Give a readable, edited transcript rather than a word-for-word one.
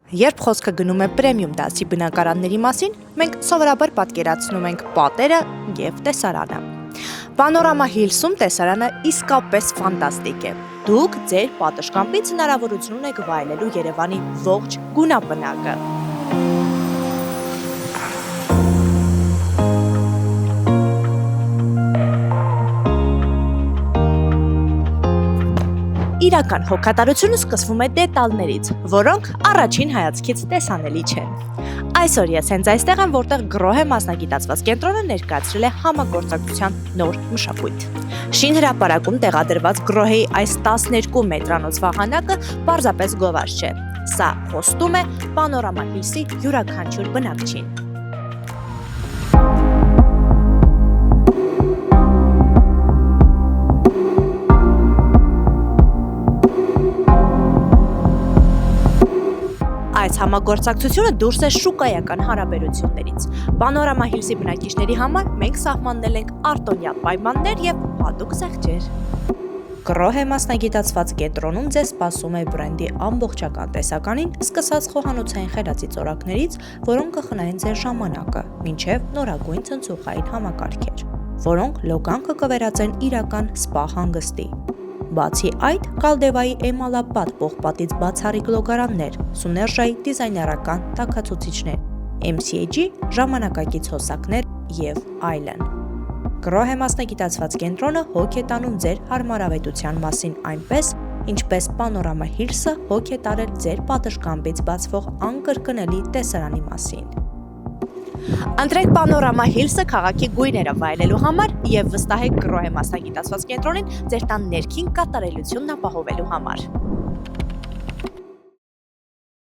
Երբ խոսքը գնում է պրեմիում դասի բնակարանների մասին, մենք սովորաբար պատկերացնում ենք պատերը և տեսարանը։ Պանորամա Հիլսում տեսարանը իսկապես ֆանտաստիկ է։ Դուք ձեր պատշգամբից հնարավորություն ունեք վայելելու Երևանի ողջ գունապնակը։ Իրական հոգատարությունը սկսվում է դետալներից, որոնք առաջին հայացքից տեսանելի չեն։ Այսօր ես հենց այստեղ եմ, որտեղ Գրոհե մասնագիտացված կենտրոնը ներկայացրել է համագործակցության նոր մշակույթ։ Շինհրապարակում տեղադրված Գրոհեի այս 12 մետրանոց վահանակը պարզապես գովազդ չէ։ Սա խոստում է Պանորամա Հիլսի յուրաքանչյուր բնակչին։ Այս համագործակցությունը դուրս է շուկայական հարաբերություններից։ Պանորամա Հիլսի բնակիչների համար մենք սահմանել ենք արտոնյա պայմաններ և հատուկ զեղչեր։ Գրոհե մասնագիտացված կենտրոնում ձեզ սպասում է բրենդի ամբողջական տեսականին, սկսած խոհանոցային խելացի ծորակներից, որոնք կխնայեն ձեր ժամանակը, մինչև նորագույն ցնցուղային համակարգեր, որոնք լոգանքը կվերածեն իրական սպա հանգստի։ Բացի այդ, Կալդևայի էմալապատ պողպատից բացառիկ լոգարաններ, Սուներժայի դիզայներական տաքացուցիչներ, MCAG ժամանակակից հոսակներ և այլն։ Գրոհե մասնագիտացված կենտրոնը հոգ է տանում ձեր հարմարավետության մասին այնպես, ինչպես Պանորամա Հիլսը հոգ է տարել ձեր պատշգամբից բացվող անկրկնելի տեսարանի մասին։ Ընտրեք Պանորամա Հիլսը քաղաքի գույները վայելելու համար և վստահեք Գրոհե մասնագիտացված կենտրոնին ձեր տան ներքին կատարելությունն ապահովելու համար։